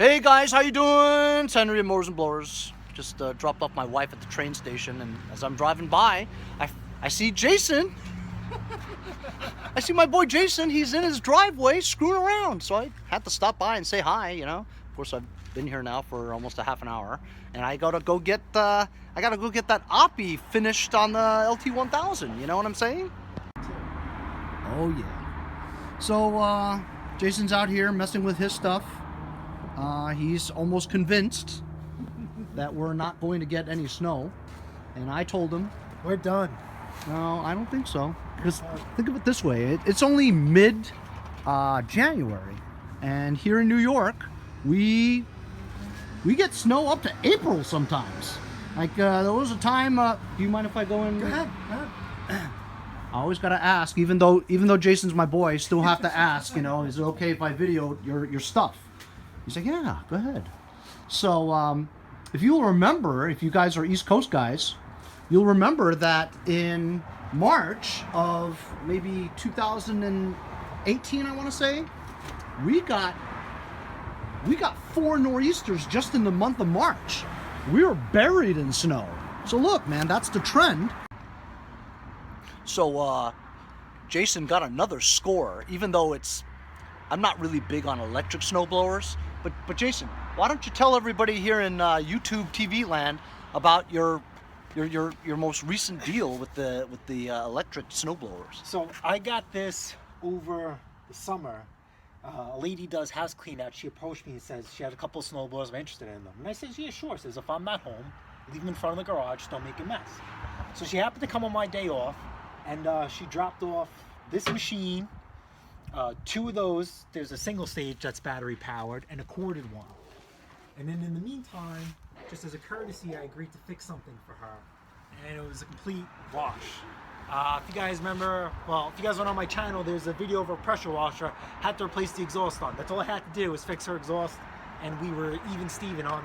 Hey guys, how you doing? It's Henry of Mowers and Blowers. Just dropped off my wife at the train station, and as I'm driving by, I see Jason. I see my boy Jason. He's in his driveway screwing around, so I had to stop by and say hi. You know, of course I've been here now for almost a half an hour, and I gotta go get that oppie finished on the LT1000. You know what I'm saying? Oh yeah. So Jason's out here messing with his stuff. He's almost convinced that we're not going to get any snow, and I told him we're done. No, I don't think so. Because think of it this way: it's only mid January, and here in New York, we get snow up to April sometimes. Like there was a time. Do you mind if I go in? Go ahead. I always gotta ask, even though Jason's my boy, I still have to ask. You know, is it okay if I video your stuff? He's like, yeah, go ahead. So, if you'll remember, if you guys are East Coast guys, you'll remember that in March of maybe 2018, I want to say, we got 4 nor'easters just in the month of March. We were buried in snow. So look, man, that's the trend. So, Jason got another score, even though I'm not really big on electric snow blowers. But Jason, why don't you tell everybody here in YouTube TV land about your most recent deal with the electric snow blowers? So I got this over the summer. A lady does house clean out. She approached me and says she had a couple of snow blowers. I'm interested in them. And I says, yeah, sure. Says if I'm not home, leave them in front of the garage. Don't make a mess. So she happened to come on my day off, and she dropped off this machine. 2 of those. There's a single stage that's battery powered and a corded one. And then in the meantime, just as a courtesy, I agreed to fix something for her, and it was a complete wash. If you guys remember, well, if you guys went on my channel, there's a video of a pressure washer. Had to replace the exhaust on. That's all I had to do was fix her exhaust, and we were even Steven on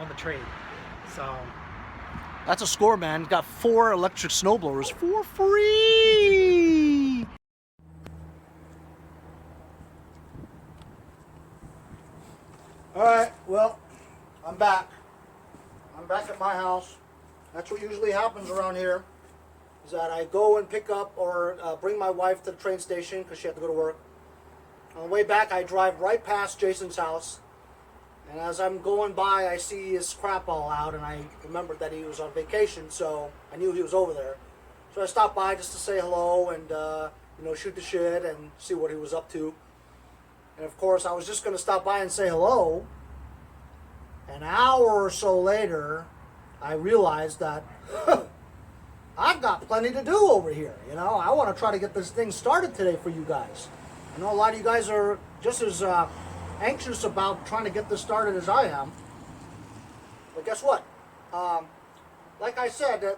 the trade. So that's a score, man. Got 4 electric snow blowers for free. Alright, well, I'm back. I'm back at my house. That's what usually happens around here, is that I go and pick up or bring my wife to the train station because she had to go to work. On the way back, I drive right past Jason's house, and as I'm going by, I see his crap all out, and I remembered that he was on vacation, so I knew he was over there. So I stopped by just to say hello and shoot the shit and see what he was up to. And of course, I was just going to stop by and say hello. An hour or so later, I realized that I've got plenty to do over here. You know, I want to try to get this thing started today for you guys. I know a lot of you guys are just as anxious about trying to get this started as I am. But guess what? Like I said,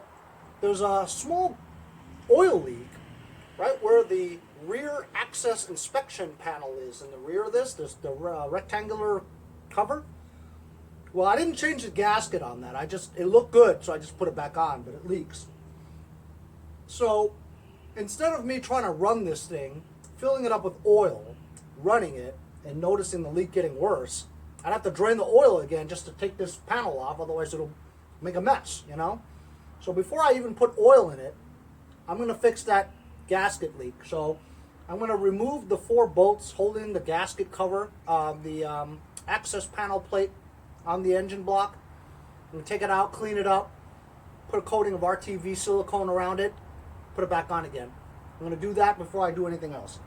there's a small oil leak right where the rear access inspection panel is. In the rear of this, there's the rectangular cover. Well, I didn't change the gasket on that. It looked good, so I just put it back on, but it leaks. So instead of me trying to run this thing, filling it up with oil, running it, and noticing the leak getting worse, I'd have to drain the oil again just to take this panel off, otherwise it'll make a mess, you know? So before I even put oil in it, I'm going to fix that gasket leak. So I'm going to remove the 4 bolts holding the gasket cover, the access panel plate on the engine block. I'm going to take it out, clean it up, put a coating of RTV silicone around it, put it back on again. I'm going to do that before I do anything else.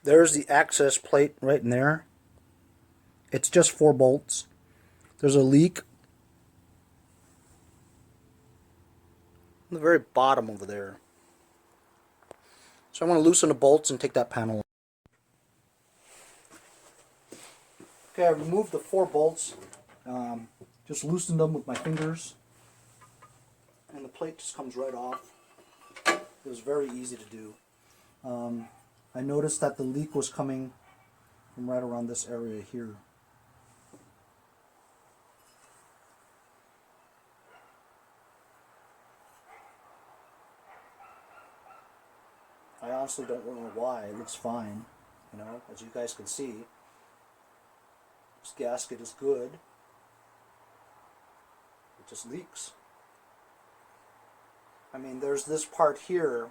There's the access plate right in there. It's just 4 bolts. There's a leak on the very bottom over there. So I'm going to loosen the bolts and take that panel. Okay, I removed the 4 bolts. Just loosened them with my fingers. And the plate just comes right off. It was very easy to do. I noticed that the leak was coming from right around this area here. I honestly don't know why. It looks fine, you know, as you guys can see. This gasket is good. It just leaks. I mean, there's this part here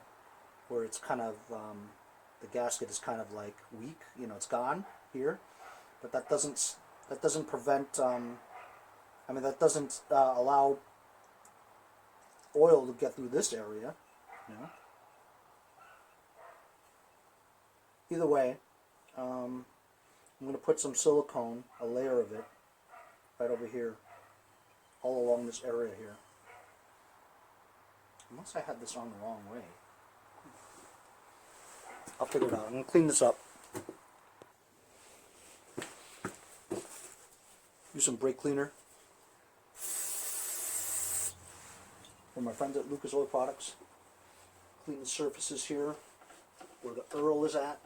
where it's kind of, the gasket is kind of like weak, you know, it's gone here, but that doesn't prevent, I mean, that doesn't allow oil to get through this area, you know. Either way, I'm going to put some silicone, a layer of it, right over here, all along this area here. Unless I had this on the wrong way. I'll figure it out. I'm going to clean this up. Use some brake cleaner from my friends at Lucas Oil Products. Clean the surfaces here where the Earl is at.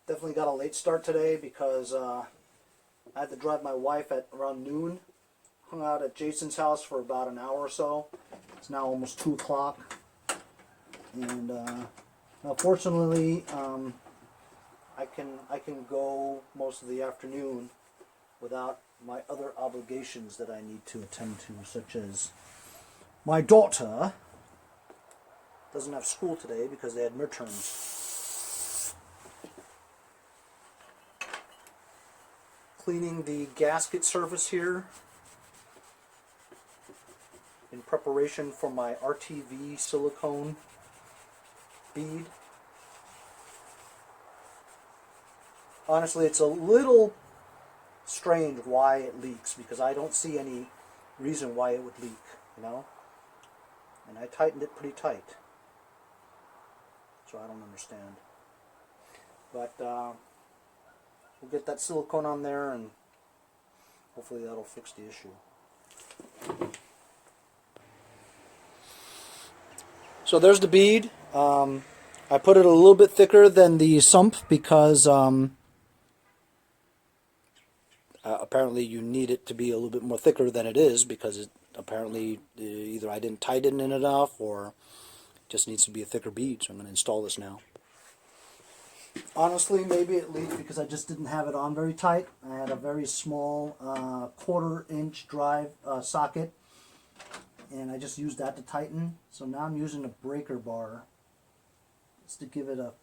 Definitely got a late start today because I had to drive my wife at around noon. Hung out at Jason's house for about an hour or so. It's now almost 2 o'clock. And now fortunately I can go most of the afternoon without my other obligations that I need to attend to, such as my daughter doesn't have school today because they had midterms. Cleaning the gasket surface here in preparation for my RTV silicone bead. Honestly, it's a little strange why it leaks because I don't see any reason why it would leak, you know? And I tightened it pretty tight, so I don't understand. But we'll get that silicone on there and hopefully that'll fix the issue. So there's the bead. I put it a little bit thicker than the sump because apparently you need it to be a little bit more thicker than it is because it apparently either I didn't tighten it enough or it just needs to be a thicker bead. So I'm going to install this now. Honestly, maybe it leaked because I just didn't have it on very tight. I had a very small 1/4 inch drive socket, and I just used that to tighten. So now I'm using a breaker bar just to give it a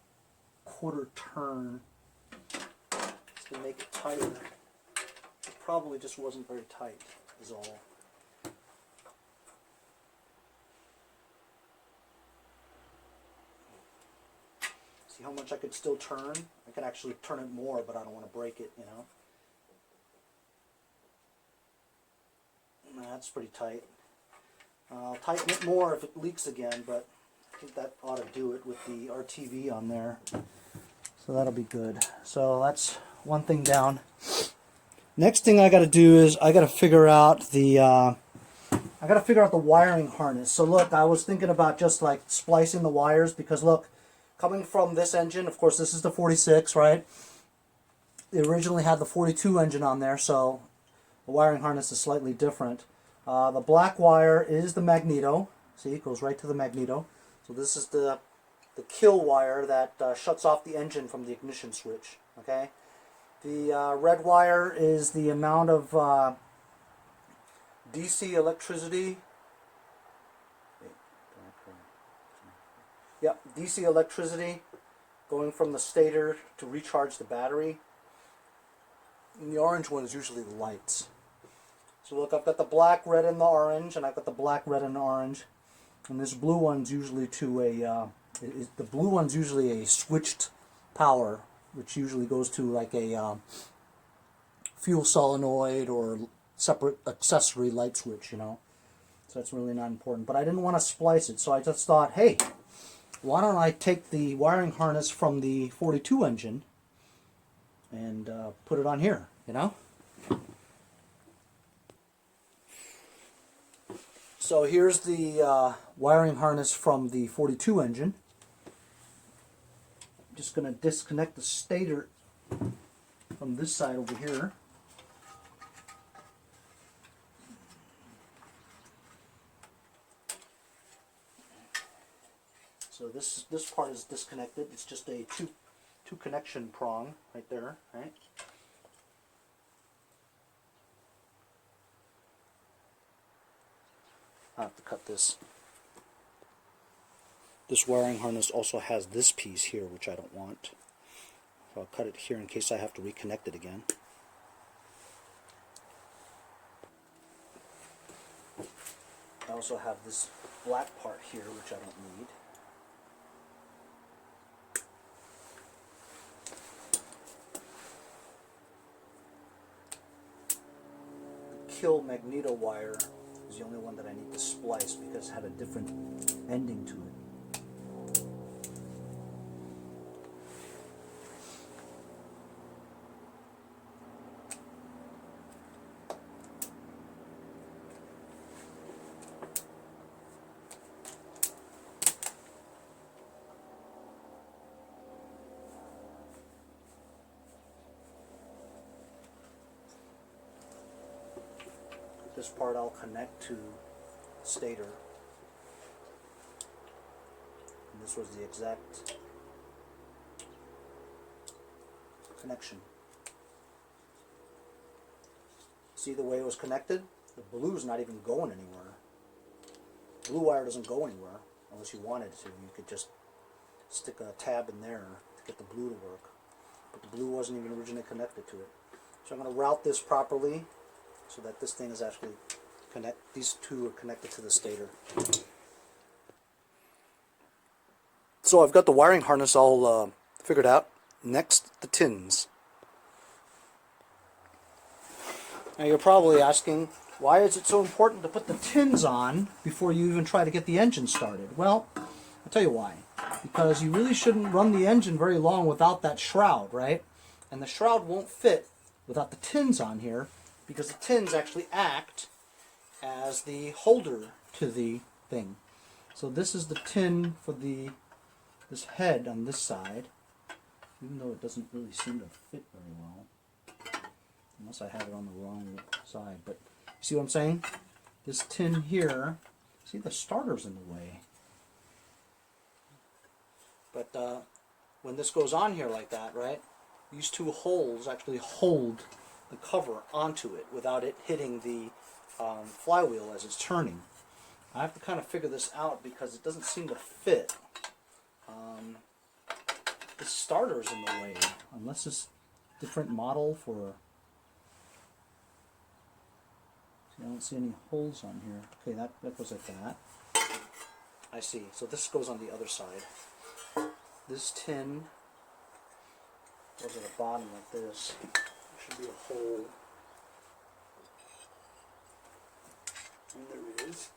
1/4 turn just to make it tighter. It probably just wasn't very tight is all. See how much I could still turn? I could actually turn it more, but I don't want to break it, you know. That's pretty tight. I'll tighten it more if it leaks again, but I think that ought to do it with the RTV on there. So that'll be good. So that's one thing down. Next thing I got to do is I got to figure out the wiring harness. So look, I was thinking about just like splicing the wires because look, coming from this engine, of course this is the 46, right? They originally had the 42 engine on there, so the wiring harness is slightly different. The black wire is the magneto. See, it goes right to the magneto. So this is the kill wire that shuts off the engine from the ignition switch. Okay. The red wire is the amount of DC electricity. Yep, DC electricity going from the stator to recharge the battery. And the orange one is usually the lights. So look, I've got the black, red, and the orange, and I've got the black, red, and orange. And this blue one's usually to a, the blue one's usually a switched power, which usually goes to like a fuel solenoid or separate accessory light switch, you know. So that's really not important. But I didn't want to splice it, so I just thought, hey, why don't I take the wiring harness from the 42 engine and put it on here, you know? So here's the wiring harness from the 42 engine. just going to disconnect the stator from this side over here. So this part is disconnected. It's just a two connection prong right there, right? I have to cut this. This wiring harness also has this piece here, which I don't want. So I'll cut it here in case I have to reconnect it again. I also have this black part here, which I don't need. The kill magneto wire is the only one that I need to splice because it had a different ending to it. This part I'll connect to stator. And this was the exact connection. See the way it was connected? The blue is not even going anywhere. Blue wire doesn't go anywhere unless you wanted to. You could just stick a tab in there to get the blue to work. But the blue wasn't even originally connected to it. So I'm going to route this properly so that this thing is actually these two are connected to the stator. So I've got the wiring harness all figured out. Next, the tins. Now you're probably asking, why is it so important to put the tins on before you even try to get the engine started? Well, I'll tell you why. Because you really shouldn't run the engine very long without that shroud, right? And the shroud won't fit without the tins on here, because the tins actually act as the holder to the thing. So this is the tin for this head on this side, even though it doesn't really seem to fit very well, unless I have it on the wrong side. But you see what I'm saying? This tin here, see the starter's in the way. But when this goes on here like that, right, these two holes actually hold the cover onto it without it hitting the flywheel as it's turning. I have to kind of figure this out because it doesn't seem to fit. The starter's in the way, unless it's a different model for... See, I don't see any holes on here. Okay, that goes like that. I see. So this goes on the other side. This tin goes at the bottom like this. There should be a hole. And there is.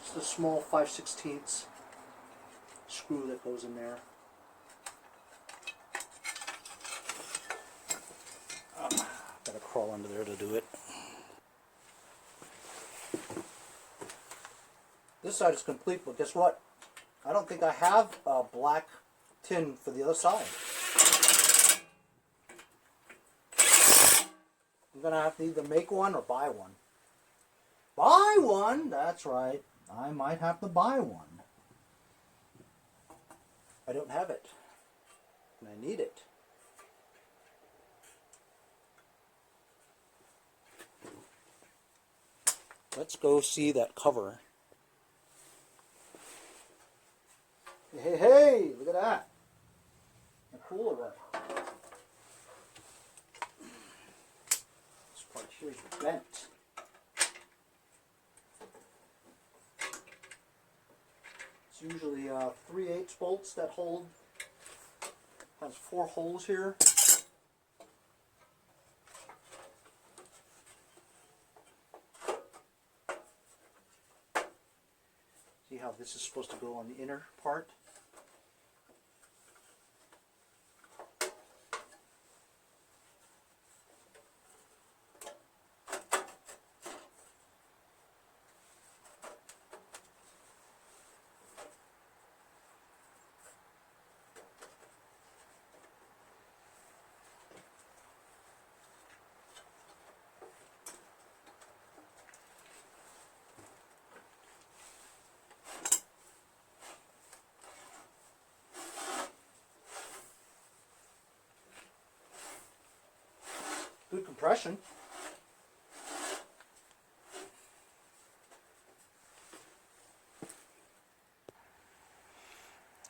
Just a small 5/16 screw that goes in there. Gotta crawl under there to do it. This side is complete, but guess what? I don't think I have a black tin for the other side. I'm gonna have to either make one or buy one. Buy one? That's right. I might have to buy one. I don't have it, and I need it. Let's go see that cover. Hey, hey, look at that. How cool is that? This part here is bent. It's usually 3/8 bolts that hold. Has 4 holes here. See how this is supposed to go on the inner part? compression.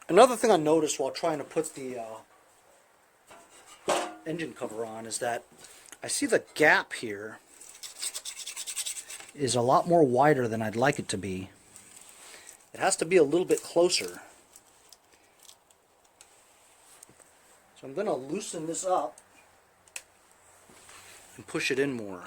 Another thing I noticed while trying to put the engine cover on is that I see the gap here is a lot more wider than I'd like it to be. It has to be a little bit closer. So I'm going to loosen this up and push it in more.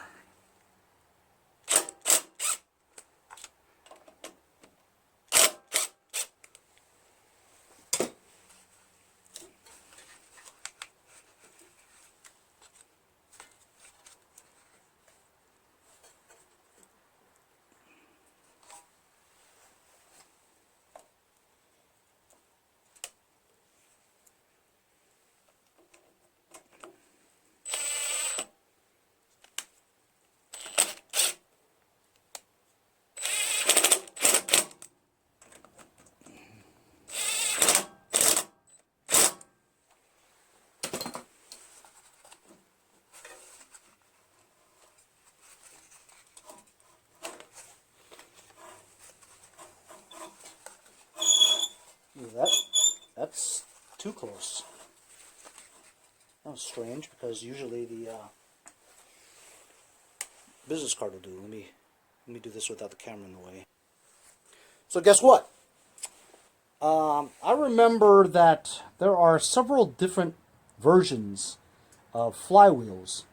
That's too close. That was strange because usually the business card will do. Let me do this without the camera in the way. So guess what? I remember that there are several different versions of flywheels,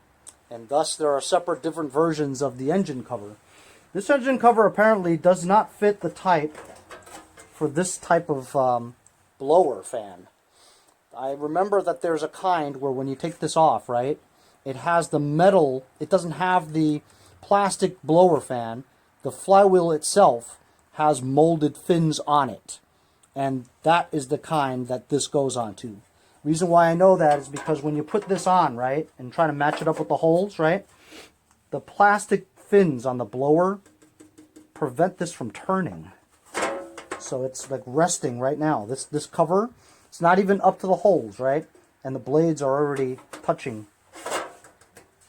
and thus there are separate different versions of the engine cover. This engine cover apparently does not fit the type for this type of blower fan. I remember that there's a kind where when you take this off, right, it has the metal, it doesn't have the plastic blower fan. The flywheel itself has molded fins on it. And that is the kind that this goes onto. Reason why I know that is because when you put this on, right, and try to match it up with the holes, right, the plastic fins on the blower prevent this from turning. So it's like resting right now. This cover, it's not even up to the holes, right? And the blades are already touching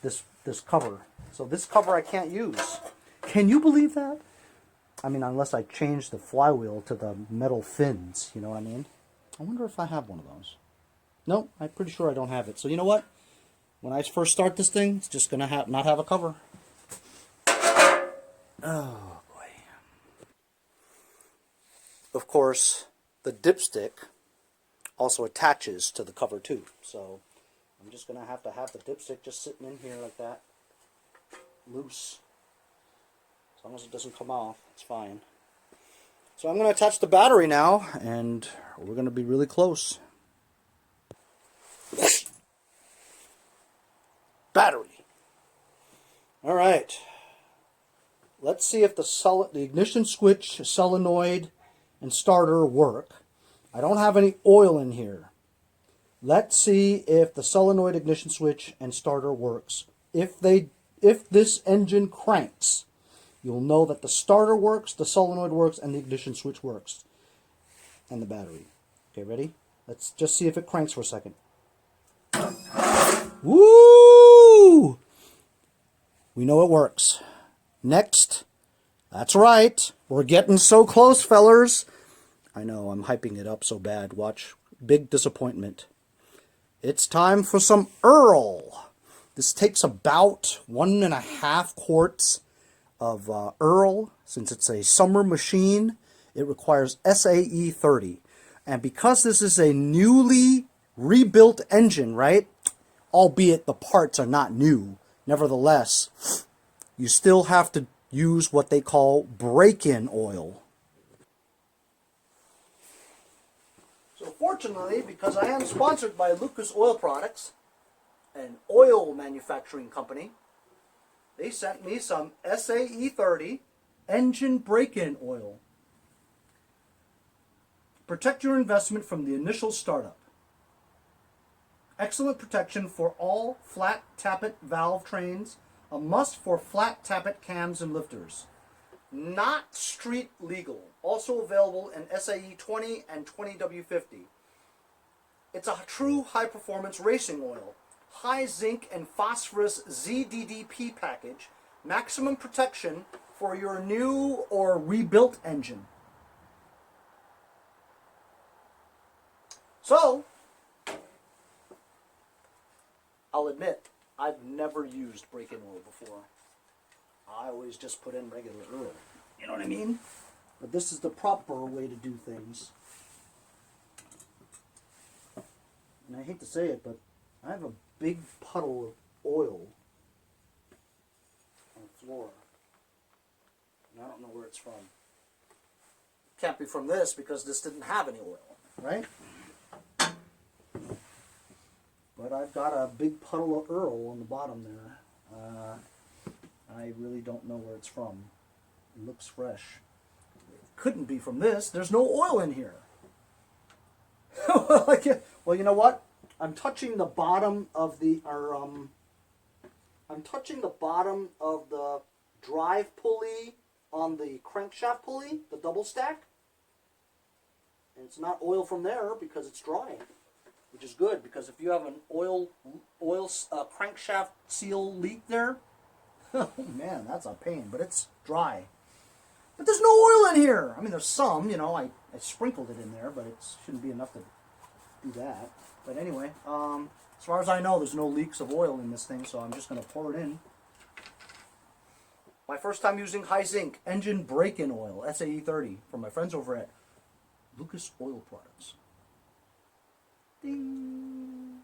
this cover. So this cover I can't use. Can you believe that? I mean, unless I change the flywheel to the metal fins, you know what I mean? I wonder if I have one of those. Nope, I'm pretty sure I don't have it. So you know what? When I first start this thing, it's just going to not have a cover. Oh, boy. Of course, the dipstick also attaches to the cover too. So I'm just going to have the dipstick just sitting in here like that, loose. As long as it doesn't come off, it's fine. So I'm going to attach the battery now, and we're going to be really close. Battery. All right. Let's see if the ignition switch, solenoid, and starter work. I don't have any oil in here. Let's see if the solenoid, ignition switch, and starter works. If this engine cranks, you'll know that the starter works, the solenoid works, and the ignition switch works. And the battery. Okay, ready? Let's just see if it cranks for a second. Woo! We know it works. Next. That's right. We're getting so close, fellers. I know, I'm hyping it up so bad. Watch. Big disappointment. It's time for some Earl. This takes about 1.5 quarts of Earl. Since it's a summer machine, it requires SAE-30. And because this is a newly rebuilt engine, right? Albeit the parts are not new, nevertheless, you still have to use what they call break-in oil. So fortunately, because I am sponsored by Lucas Oil Products, an oil manufacturing company, they sent me some SAE-30 engine break-in oil. Protect your investment from the initial startup. Excellent protection for all flat tappet valve trains, a must for flat tappet cams and lifters. Not street legal. Also available in SAE 20 and 20W50. It's a true high-performance racing oil. high zinc and phosphorus ZDDP package. Maximum protection for your new or rebuilt engine. So, I'll admit, I've never used break-in oil before. I always just put in regular oil. You know what I mean? But this is the proper way to do things. And I hate to say it, but I have a big puddle of oil on the floor. And I don't know where it's from. Can't be from this because this didn't have any oil, right? But I've got a big puddle of Earl on the bottom there. I really don't know where it's from. It looks fresh. It couldn't be from this. There's no oil in here. Well, you know what? I'm touching the bottom of the I'm touching the bottom of the drive pulley on the crankshaft pulley, the double stack. And it's not oil from there because it's dry. Which is good, because if you have an oil crankshaft seal leak there, oh man, that's a pain. But it's dry. But there's no oil in here. I mean, there's some, you know, I sprinkled it in there, but it shouldn't be enough to do that. But anyway, as far as I know, there's no leaks of oil in this thing, so I'm just going to pour it in. My first time using high zinc engine break-in oil, SAE30, from my friends over at Lucas Oil Products. Ding.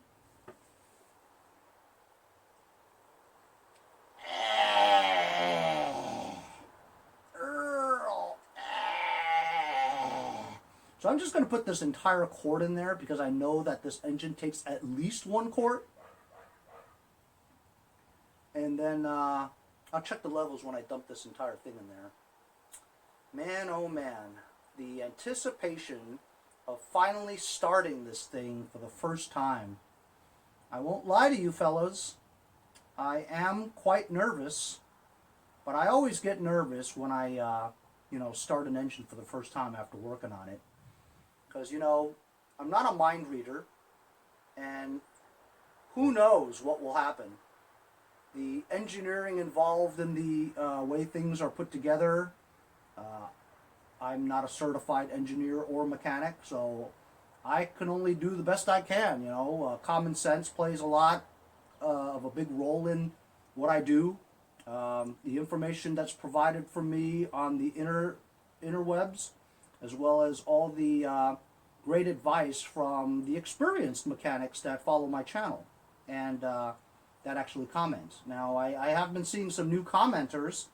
So I'm just going to put this entire quart in there because I know that this engine takes at least 1 quart. And then I'll check the levels when I dump this entire thing in there. Man, oh man, the anticipation of finally starting this thing for the first time. I won't lie to you fellas, I am quite nervous, but I always get nervous when I start an engine for the first time after working on it. Because, you know, I'm not a mind reader, and who knows what will happen. The engineering involved in the way things are put together, I'm not a certified engineer or mechanic, so I can only do the best I can, you know. Common sense plays a lot of a big role in what I do. The information that's provided for me on the interwebs, as well as all the great advice from the experienced mechanics that follow my channel and that actually comment. Now, I have been seeing some new commenters,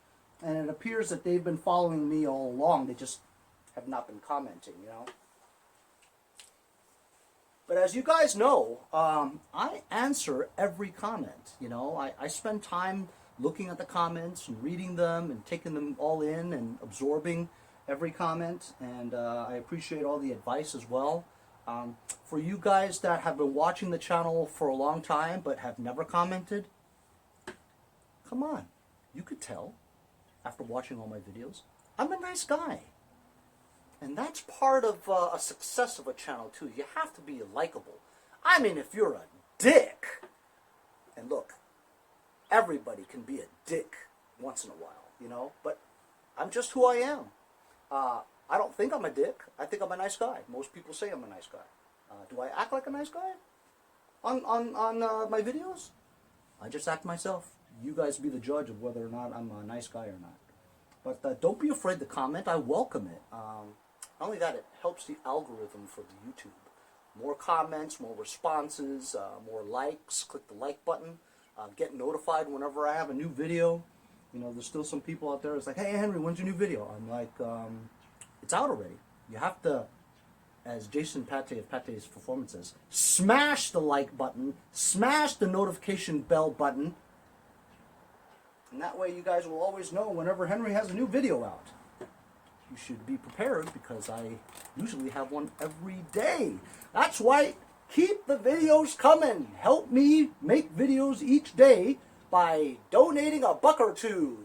and it appears that they've been following me all along. They just have not been commenting, you know. But as you guys know, I answer every comment, you know. I spend time looking at the comments and reading them and taking them all in and absorbing every comment, and I appreciate all the advice as well. For you guys that have been watching the channel for a long time but have never commented, come on, you could tell after watching all my videos, I'm a nice guy. And that's part of a success of a channel too. You have to be likable. I mean, if you're a dick, and look, everybody can be a dick once in a while, you know, but I'm just who I am. I don't think I'm a dick. I think I'm a nice guy. Most people say I'm a nice guy. Do I act like a nice guy on my videos? I just act myself. You guys be the judge of whether or not I'm a nice guy or not. But don't be afraid to comment. I welcome it. Not only that, it helps the algorithm for the YouTube. More comments, more responses, more likes. Click the like button. Get notified whenever I have a new video. You know, there's still some people out there that's like, hey, Henry, when's your new video? I'm like, it's out already. You have to, as Jason Pate of Pate's Performance says, smash the like button, smash the notification bell button, and that way you guys will always know whenever Henry has a new video out. You should be prepared because I usually have one every day. That's why keep the videos coming. Help me make videos each day by donating $1 or $2 to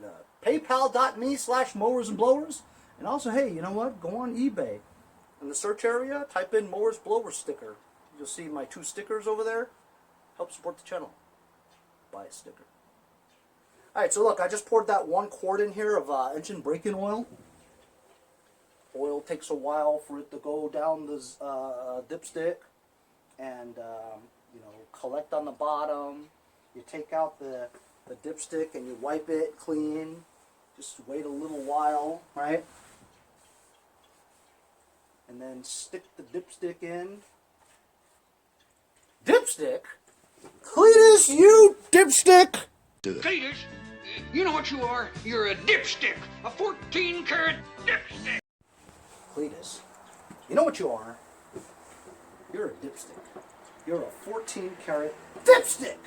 paypal.me/mowers and blowers. And also, hey, you know what? Go on eBay. In the search area, type in Mowers blower sticker. You'll see my 2 stickers over there. help support the channel. Buy a sticker. Alright, so look, I just poured that 1 quart in here of engine braking oil. Oil takes a while for it to go down this dipstick and you know, collect on the bottom. You take out the dipstick and you wipe it clean. Just wait a little while, right? And then stick the dipstick in. Dipstick? Cletus, you dipstick! Cletus, you know what you are? You're a dipstick. A 14-karat dipstick. Cletus, you know what you are? You're a dipstick. You're a 14-karat dipstick!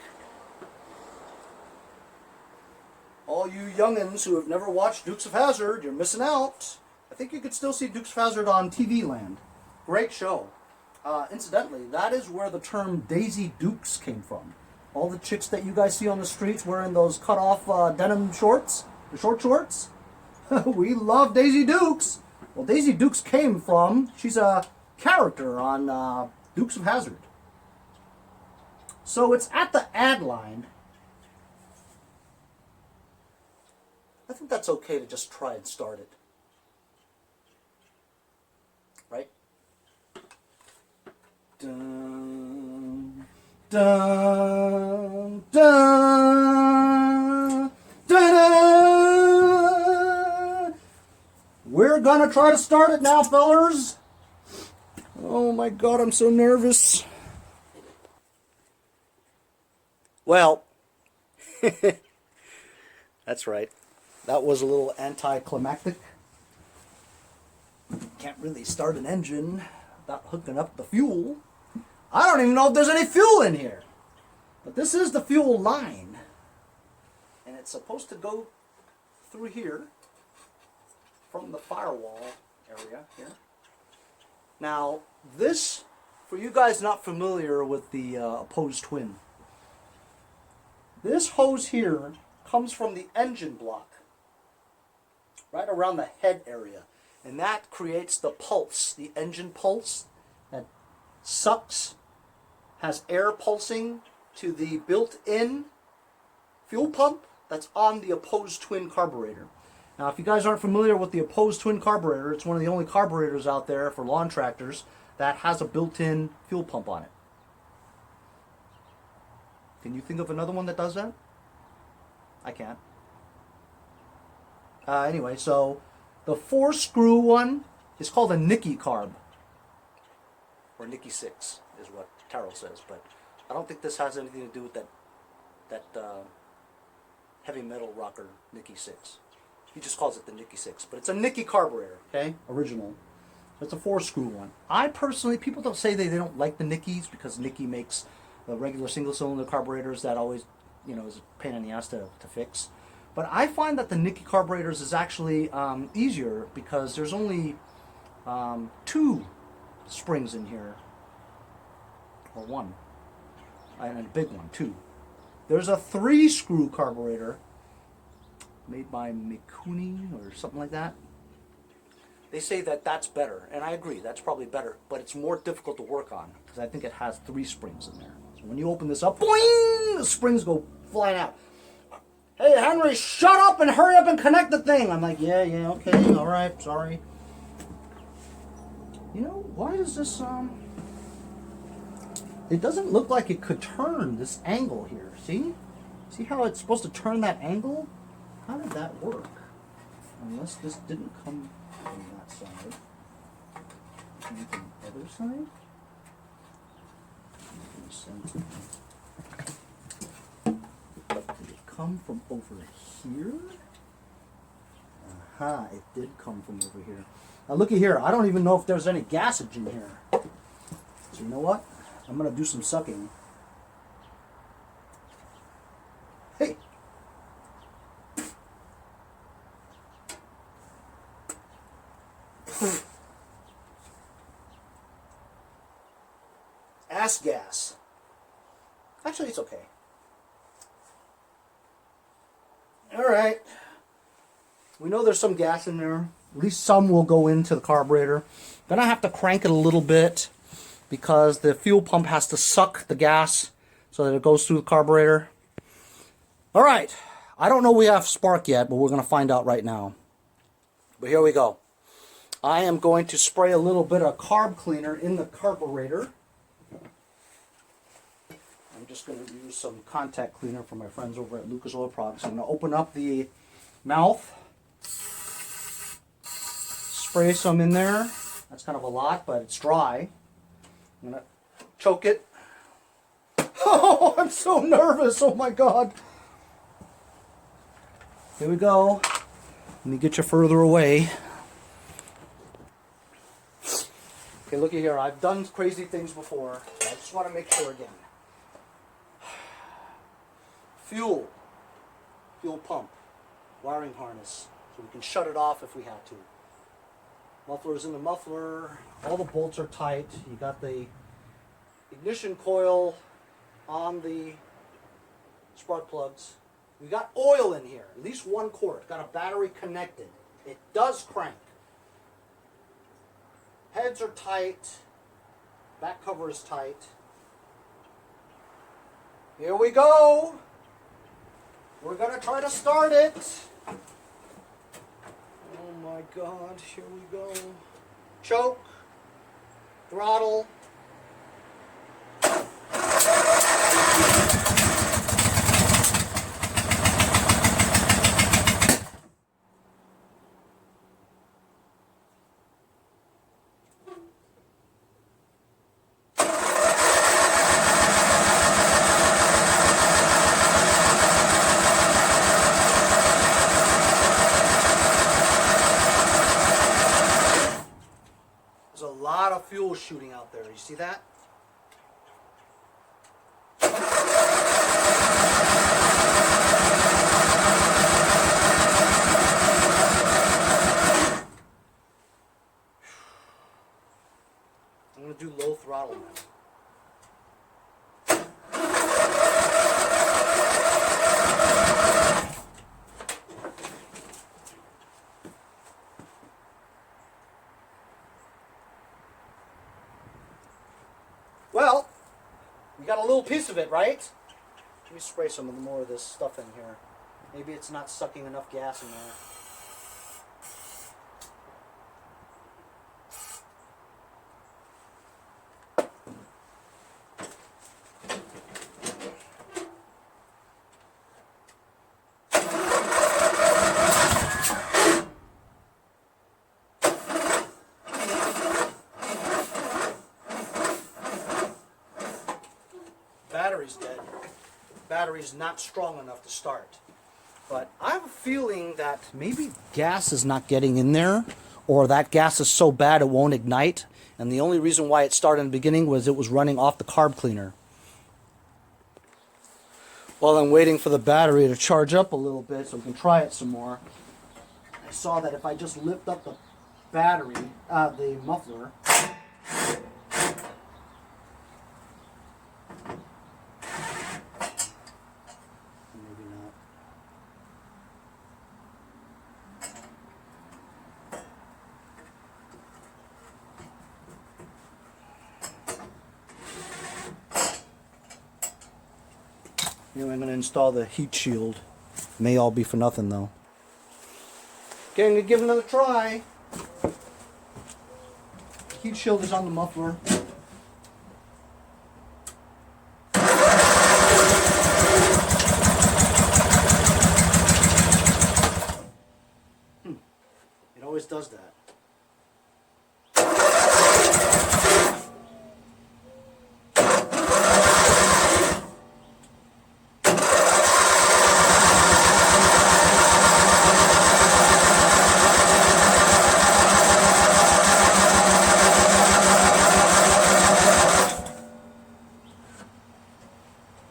All you youngins who have never watched Dukes of Hazzard, you're missing out. I think you could still see Dukes of Hazzard on TV land. Great show. Incidentally, that is where the term Daisy Dukes came from. All the chicks that you guys see on the streets wearing those cut-off denim shorts, the short shorts, we love Daisy Dukes. Well, Daisy Dukes came from, she's a character on Dukes of Hazzard. So it's at the ad line. I think that's okay to just try and start it. Right? Dun, dun, dun, dun. We're gonna try to start it now, fellers. Oh my God, I'm so nervous. Well, that's right. That was a little anticlimactic. Can't really start an engine without hooking up the fuel. I don't even know if there's any fuel in here. But this is the fuel line. And it's supposed to go through here from the firewall area here. Now, this, for you guys not familiar with the opposed twin, this hose here comes from the engine block, right around the head area. And that creates the pulse, the engine pulse that sucks, has air pulsing to the built-in fuel pump that's on the opposed twin carburetor. Now, if you guys aren't familiar with the opposed twin carburetor, it's one of the only carburetors out there for lawn tractors that has a built-in fuel pump on it. Can you think of another one that does that? I can't. Anyway, so the 4-screw one is called a Nicky carb. Or Nicky 6 is what Carol says, but I don't think this has anything to do with that heavy metal rocker Nicky 6. He just calls it the Nicky 6, but it's a Nicky carburetor, okay? Original. It's a 4-screw one. I personally, people don't say they don't like the Nickies because Nicky makes the regular single-cylinder carburetors that always, you know, is a pain in the ass to fix. But I find that the Nicky carburetors is actually easier because there's only 2 springs in here, or 1, and a big one, 2. There's a 3-screw carburetor made by Mikuni or something like that. They say that that's better, and I agree, that's probably better, but it's more difficult to work on because I think it has 3 springs in there. So when you open this up, boing, the springs go flying out. Hey, Henry, shut up and hurry up and connect the thing. I'm like, yeah, okay, all right, sorry. You know, why does this, it doesn't look like it could turn this angle here, see? See how it's supposed to turn that angle? How did that work? Unless this didn't come from that side. It came from the other side? Did it come from over here? Aha, it did come from over here. Now looky here, I don't even know if there's any gasage in here. So you know what? I'm going to do some sucking. Hey! Ass gas. Actually, it's okay. Alright. We know there's some gas in there. At least some will go into the carburetor. Then I have to crank it a little bit because the fuel pump has to suck the gas. So so that it goes through the carburetor. All right, I don't know we have spark yet, but we're going to find out right now. But here we go. I am going to spray a little bit of carb cleaner in the carburetor. I'm just going to use some contact cleaner from my friends over at Lucas Oil Products. I'm going to open up the mouth, spray some in there. That's kind of a lot, but it's dry. I'm going to choke it. Oh, I'm so nervous. Oh my God. Here we go. Let me get you further away. Okay, looky here. I've done crazy things before. I just want to make sure again. Fuel pump, wiring harness, so we can shut it off if we have to. Muffler's in the muffler. All the bolts are tight. You got the ignition coil on the spark plugs. We got oil in here, at least 1 quart. Got a battery connected. It does crank. Heads are tight. Back cover is tight. Here we go. We're gonna try to start it. Oh my God, here we go. Choke, throttle. Fuel shooting out there. You see that? I'm going to do low throttle now. Well, we got a little piece of it, right? Let me spray some more of this stuff in here. Maybe it's not sucking enough gas in there. Battery's dead. Battery's not strong enough to start. But I have a feeling that maybe gas is not getting in there, or that gas is so bad it won't ignite. And the only reason why it started in the beginning was it was running off the carb cleaner. While I'm waiting for the battery to charge up a little bit so we can try it some more, I saw that if I just lift up the battery, the muffler, maybe not. Anyway, I'm going to install the heat shield. May all be for nothing though. Okay, I'm going to give it another try. Heat shield is on the muffler. It always does that.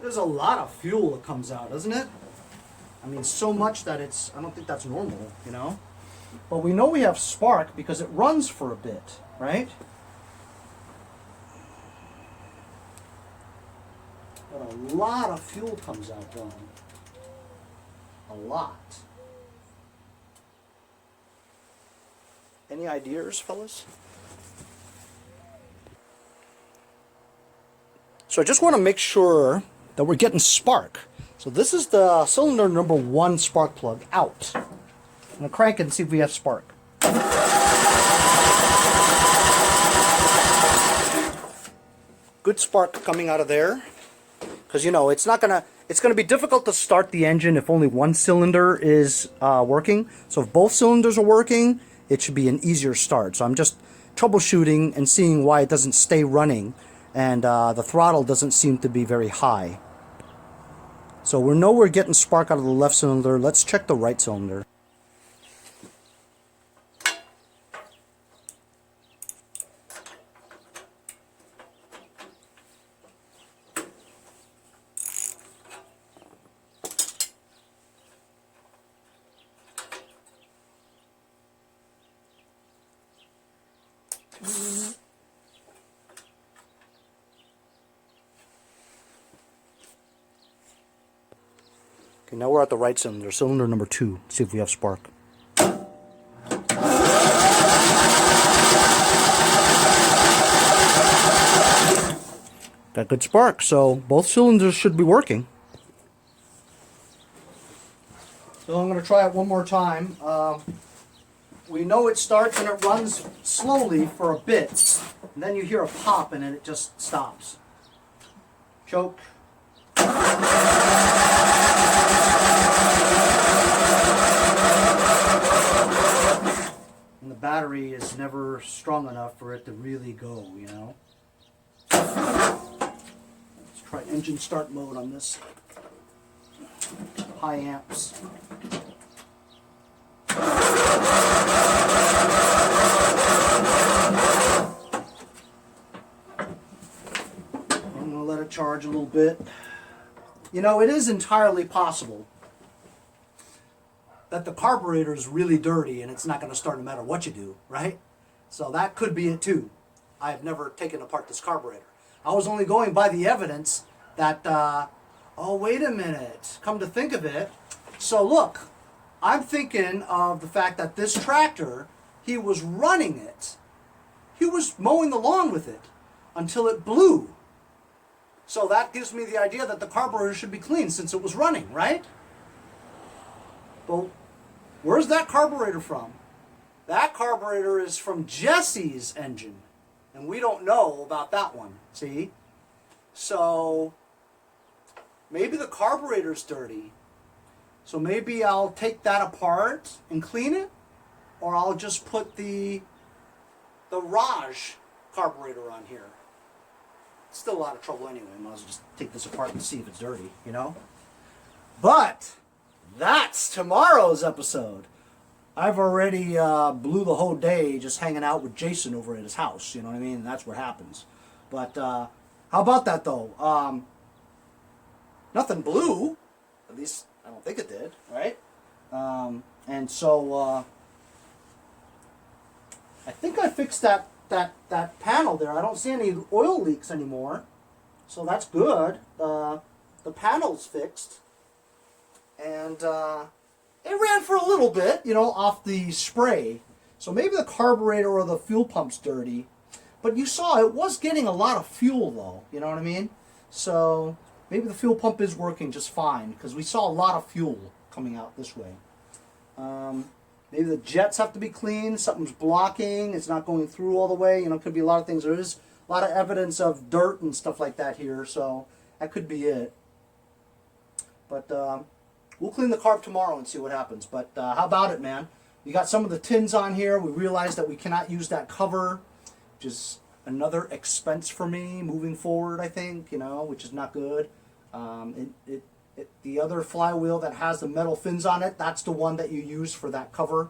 There's a lot of fuel that comes out, isn't it? I mean, so much that it's, I don't think that's normal, you know? But we know we have spark because it runs for a bit, right? But a lot of fuel comes out, though. A lot. Any ideas, fellas? So I just want to make sure that we're getting spark. So this is the cylinder number 1 spark plug out. I'm going to crank it and see if we have spark. Good spark coming out of there. Because, you know, it's going to be difficult to start the engine if only one cylinder is working. So if both cylinders are working, it should be an easier start. So I'm just troubleshooting and seeing why it doesn't stay running. And the throttle doesn't seem to be very high. So we know we're getting spark out of the left cylinder. Let's check the right cylinder. Okay, now we're at the right cylinder, cylinder number 2. See if we have spark. Got good spark, so both cylinders should be working. So I'm going to try it one more time. We know it starts and it runs slowly for a bit, and then you hear a pop and then it just stops. Choke. And the battery is never strong enough for it to really go, you know. Let's try engine start mode on this. High amps. I'm going to let it charge a little bit. You know, it is entirely possible that the carburetor is really dirty and it's not going to start no matter what you do, right? So that could be it too. I have never taken apart this carburetor. I was only going by the evidence that, oh, wait a minute, come to think of it. So look, I'm thinking of the fact that this tractor, he was running it. He was mowing the lawn with it until it blew. So that gives me the idea that the carburetor should be clean since it was running, right? Well, where's that carburetor from? That carburetor is from Jesse's engine. And we don't know about that one, see? So maybe the carburetor's dirty. So maybe I'll take that apart and clean it. Or I'll just put the Raj carburetor on here. It's still a lot of trouble anyway. I might as well just take this apart and see if it's dirty, you know? But that's tomorrow's episode. I've already blew the whole day just hanging out with Jason over at his house. You know what I mean? That's what happens. But how about that, though? Nothing blew. At least I don't think it did, right? And so I think I fixed that panel there. I don't see any oil leaks anymore. So that's good. The panel's fixed. And it ran for a little bit, you know, off the spray. So maybe the carburetor or the fuel pump's dirty. But you saw it was getting a lot of fuel, though. You know what I mean? So maybe the fuel pump is working just fine, because we saw a lot of fuel coming out this way. Maybe the jets have to be cleaned. Something's blocking. It's not going through all the way. You know, it could be a lot of things. There is a lot of evidence of dirt and stuff like that here. So that could be it. But we'll clean the carb tomorrow and see what happens. But how about it, man? We got some of the tins on here. We realized that we cannot use that cover, which is another expense for me moving forward, I think, you know, which is not good. The other flywheel that has the metal fins on it, that's the one that you use for that cover.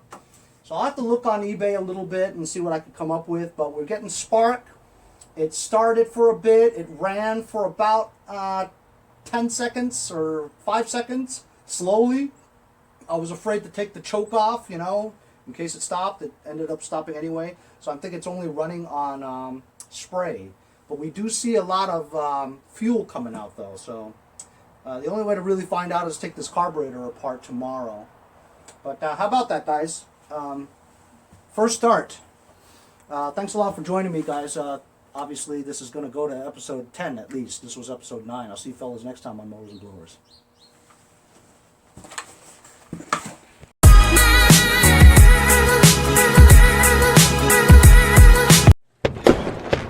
So I'll have to look on eBay a little bit and see what I can come up with. But we're getting spark. It started for a bit. It ran for about 10 seconds or 5 seconds. Slowly. I was afraid to take the choke off, you know, in case it stopped. It ended up stopping anyway. So I think it's only running on spray. But we do see a lot of fuel coming out, though. So the only way to really find out is take this carburetor apart tomorrow. But how about that, guys? First start. Thanks a lot for joining me, guys. Obviously, this is going to go to episode 10 at least. This was episode 9. I'll see you fellas next time on Mowers and Blowers.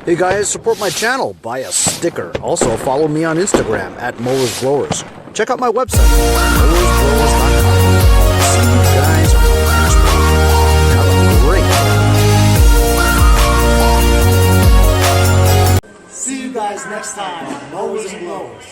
Hey guys, support my channel. Buy a sticker. Also, follow me on Instagram at Mowers Blowers. Check out my website, mowersblowers.com. See you guys on the next one. Have a great day. See you guys next time on Mowers and Blowers.